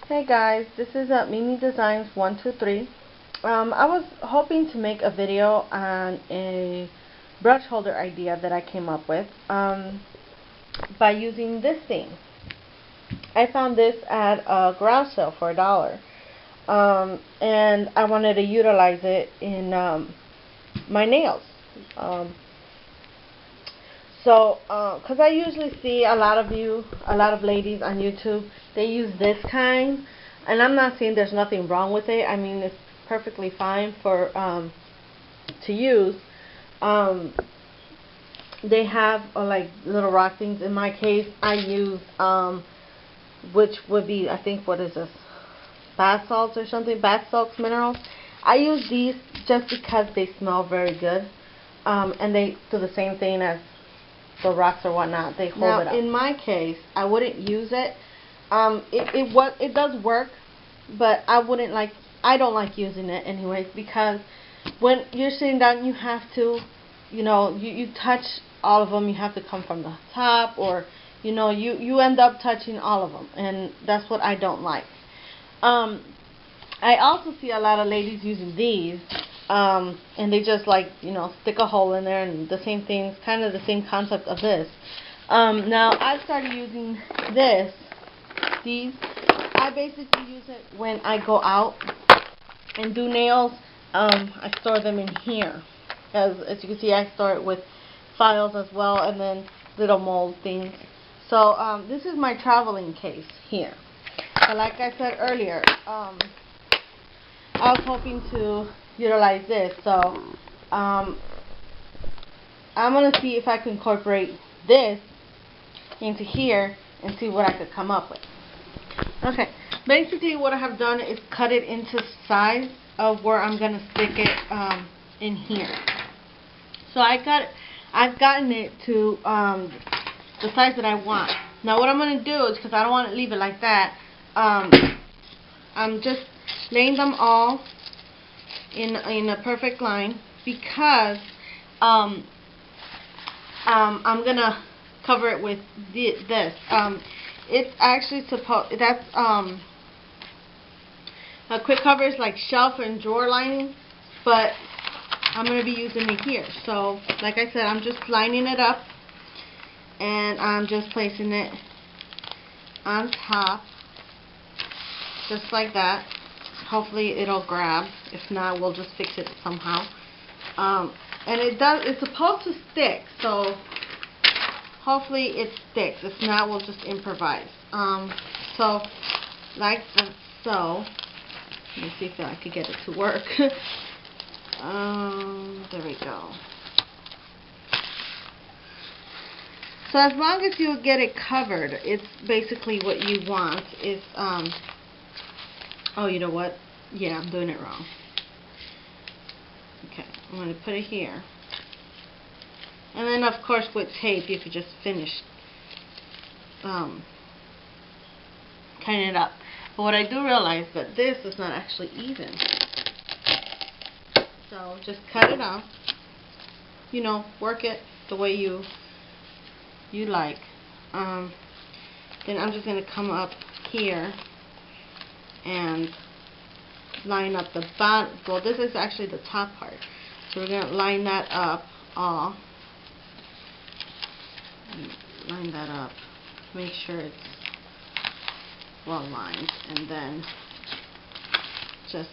Hey guys, this is Mimi Designs 123. I was hoping to make a video on a brush holder idea that I came up with by using this thing. I found this at a garage sale for $1, and I wanted to utilize it in my nails. Um, because I usually see a lot of ladies on YouTube, they use this kind, and I'm not saying there's nothing wrong with it. I mean, it's perfectly fine for to use. Um, they have like little rock things. In my case, I use which would be, I think, what is this? Bath salts or something? Bath salts minerals. I use these just because they smell very good, and they do the same thing as the rocks or whatnot. They hold it up. Now, in my case, I wouldn't use it. It does work, but I don't like using it anyways, because when you're sitting down, you have to, you touch all of them. You have to come from the top, or you end up touching all of them, and that's what I don't like. I also see a lot of ladies using these, and they just stick a hole in there, and the same thing, kind of the same concept of this. Now I started using these. I basically use it when I go out and do nails. I store them in here. As you can see, I store it with files as well, and then little mold things. So this is my traveling case here. But like I said earlier, I was hoping to utilize this, so I'm going to see if I can incorporate this into here and see what I could come up with. Okay, basically what I have done is cut it into size of where I'm going to stick it in here. So I've gotten it to the size that I want. Now what I'm going to do is, because I don't want to leave it like that, I'm just laying them all in a perfect line, because I'm gonna cover it with this. It's actually a quick cover is like shelf and drawer lining, but I'm gonna be using it here. So like I said, I'm just lining it up, and I'm just placing it on top, just like that. Hopefully it'll grab. If not, we'll just fix it somehow. And it's supposed to stick, so hopefully it sticks. If not, we'll just improvise. So like so. Let me see if I could get it to work. There we go. So as long as you get it covered, it's basically what you want. Is oh, you know what? Yeah, I'm doing it wrong. Okay, I'm going to put it here. And then, of course, with tape, you could just finish cutting it up. But what I do realize that this is not actually even. So just cut it off. Work it the way you like. Then I'm just going to come up here and line up the bottom. Well, this is actually the top part, so we're going to line that up all. Line that up, make sure it's well lined, and then just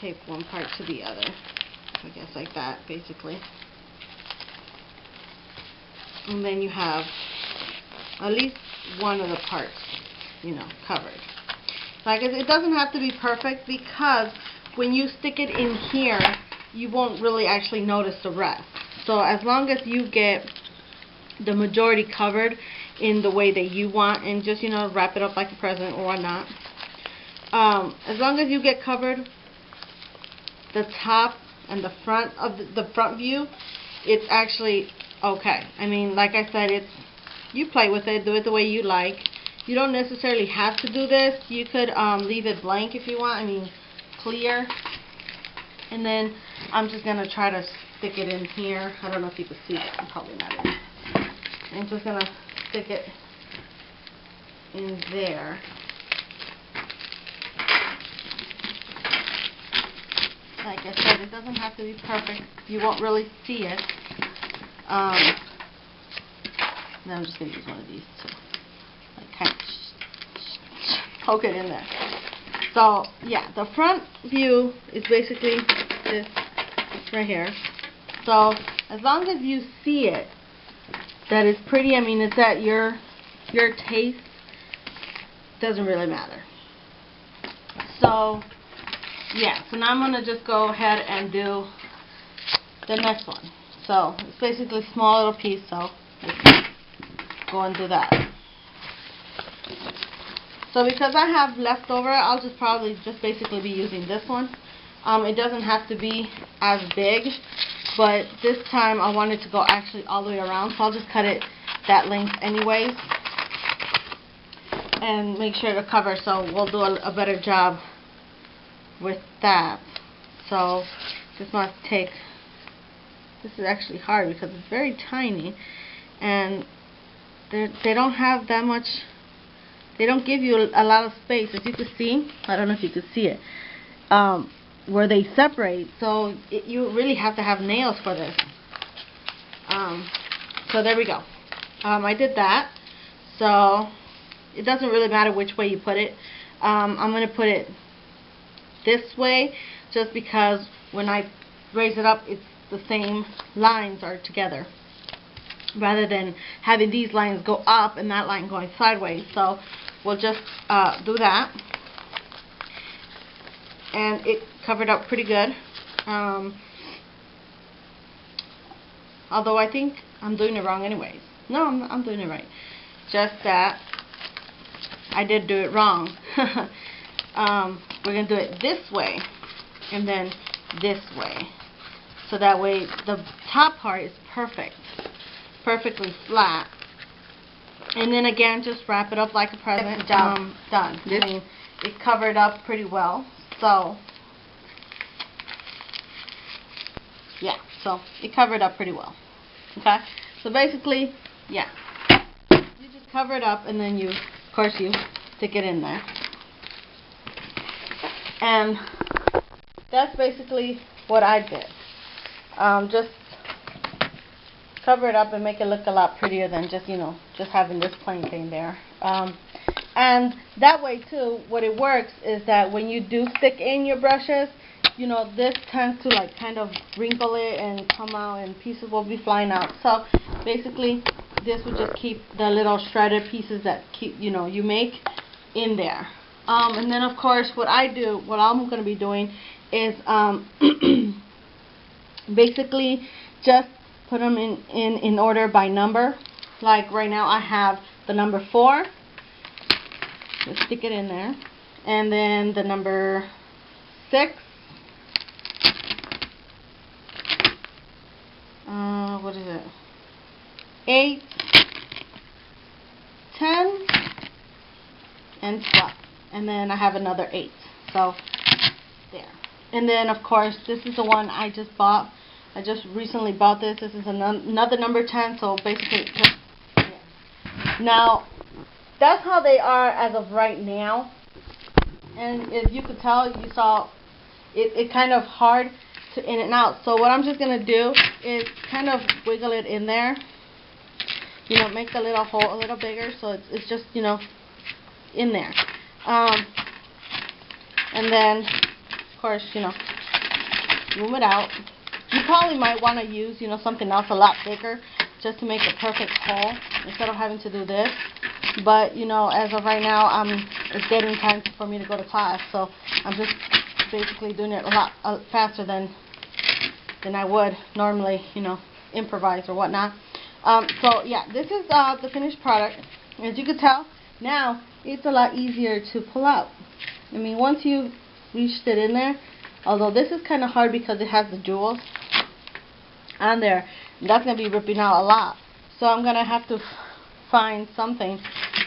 tape one part to the other, I guess, like that, basically. And then you have at least one of the parts, covered. Like, it doesn't have to be perfect, because when you stick it in here, you won't really actually notice the rest. So as long as you get the majority covered in the way that you want, and just wrap it up like a present or whatnot, as long as you get covered the top and the front of the front view, it's actually okay. I mean, like I said, you play with it, do it the way you like. You don't necessarily have to do this. You could leave it blank if you want. I mean, clear. And then I'm just going to try to stick it in here. I don't know if you can see it. I'm probably not in. I'm just going to stick it in there. Like I said, it doesn't have to be perfect. You won't really see it. Then I'm just going to use one of these to like kind of poke it in there. So yeah, the front view is basically this right here. So as long as you see it, that is pretty. I mean, it's at your taste. Doesn't really matter. So yeah, so now I'm going to just go ahead and do the next one. So it's basically a small little piece, so let's go and do that. So because I have leftover, I'll just probably just basically be using this one. It doesn't have to be as big, but this time I wanted to go actually all the way around, so I'll just cut it that length anyways and make sure to cover, so we'll do a better job with that. So this must take, this is actually hard because it's very tiny and they don't have that much, they don't give you a lot of space, as you can see. I don't know if you can see it, where they separate, so you really have to have nails for this. So there we go. I did that, so it doesn't really matter which way you put it. I'm going to put it this way just because when I raise it up, it's the same lines are together, rather than having these lines go up and that line going sideways. So we'll just do that, and it covered up pretty good. Although I think I'm doing it wrong anyways. No, I'm doing it right. Just that I did do it wrong. We're going to do it this way and then this way. So that way the top part is perfectly flat. And then again, just wrap it up like a present. Done. I mean, it covered up pretty well. So yeah, so it covered up pretty well. Okay, so basically, yeah, you just cover it up and then you, of course, you stick it in there. And that's basically what I did. Just cover it up and make it look a lot prettier than just, you know, just having this plain thing there. And that way too, what it works is that when you do stick in your brushes, you know, this tends to like kind of wrinkle it and come out and pieces will be flying out. So basically this would just keep the little shredded pieces that keep, you know, you make in there. And then of course what I'm going to be doing is basically just put them in order by number. Like right now I have the number 4. Just stick it in there. And then the number 6. What is it? 8, 10, and 12. And then I have another 8. So there. And then of course this is the one I just bought. I just recently bought this. This is another number 10. So basically, yeah. Now that's how they are as of right now. And if you could tell, you saw it kind of hard to in and out. So what I'm just going to do is kind of wiggle it in there. You know, make the little hole a little bigger so it's just, you know, in there. And then, of course, you know, zoom it out. You probably might want to use, you know, something else a lot thicker just to make a perfect hole instead of having to do this. But, you know, as of right now, it's getting time for me to go to class, so I'm just basically doing it a lot faster than I would normally, you know, improvise or whatnot. So yeah, this is the finished product. As you can tell, now it's a lot easier to pull out. I mean, once you've reached it in there, although this is kind of hard because it has the jewels on there, that's going to be ripping out a lot. So I'm going to have to find something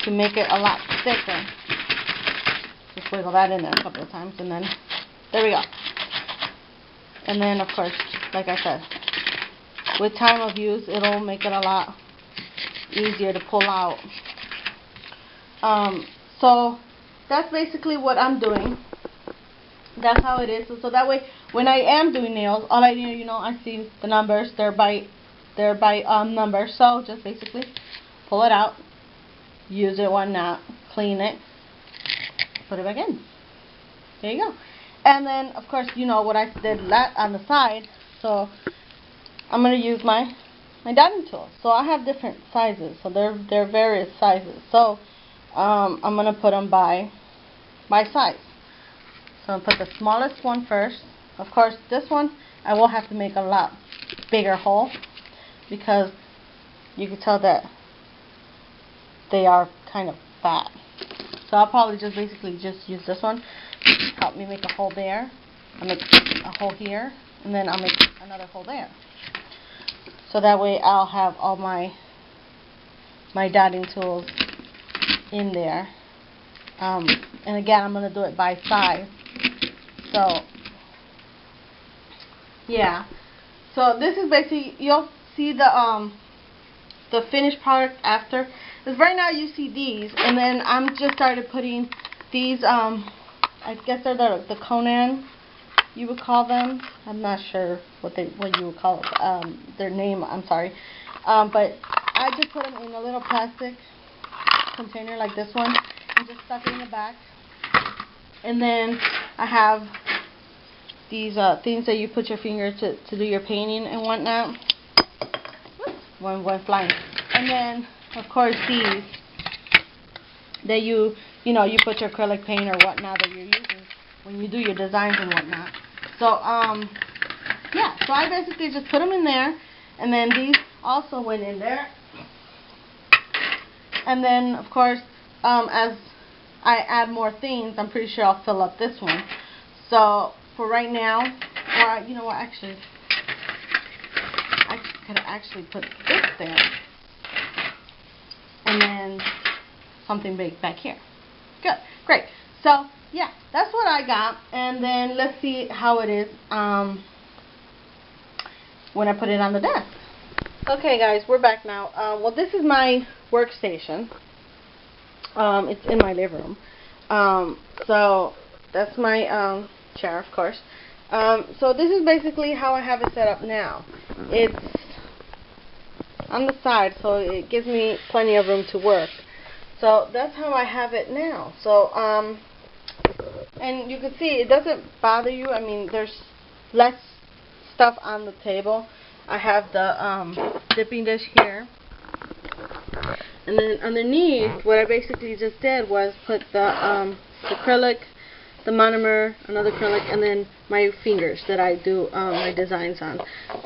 to make it a lot thicker. Just wiggle that in there a couple of times, and then there we go. And then of course, like I said, with time of use, it'll make it a lot easier to pull out. So that's basically what I'm doing. That's how it is. So that way, when I am doing nails, all I need, I see the numbers. They're by numbers. So just basically pull it out, use it one knot, clean it, put it back in. There you go. And then, of course, what I did on the side. So I'm gonna use my dotting tool. So I have different sizes. So they're various sizes. So I'm gonna put them by size. So I'll put the smallest one first. Of course, this one I will have to make a lot bigger hole because you can tell that they are kind of fat. So I'll probably just basically just use this one to help me make a hole there. I'll make a hole here, and then I'll make another hole there. So that way I'll have all my dotting tools in there. And again, I'm going to do it by size. So, yeah. So this is basically, you'll see the finished product after. Because right now you see these, and then I'm just started putting these, I guess they're the Conan, you would call them. I'm not sure what you would call it, their name, I'm sorry. But I just put them in a little plastic container like this one, and just stuck it in the back. And then I have these things that you put your finger to do your painting and whatnot. One flying. And then, of course, these that you put your acrylic paint or whatnot that you're using when you do your designs and whatnot. So, yeah. So I basically just put them in there, and then these also went in there. And then, of course, as I add more things, I'm pretty sure I'll fill up this one. So for right now, or you know what, actually, I could actually put this there, and then something big back here. Good, great. So yeah, that's what I got. And then let's see how it is when I put it on the desk. Okay, guys, we're back now. Well, this is my workstation. It's in my living room. So that's my chair, of course. So this is basically how I have it set up now. It's on the side, so it gives me plenty of room to work. So that's how I have it now. So and you can see it doesn't bother you. I mean, there's less stuff on the table. I have the dipping dish here. And then underneath, what I basically just did was put the acrylic, the monomer, another acrylic, and then my fingers that I do my designs on.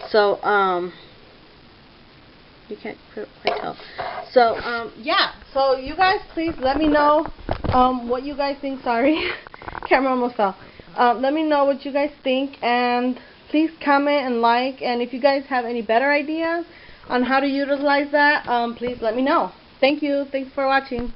So, you can't quite tell. So, yeah. So, you guys, please let me know what you guys think. Sorry, camera almost fell. Let me know what you guys think, and please comment and like. And if you guys have any better ideas on how to utilize that, please let me know. Thank you. Thanks for watching.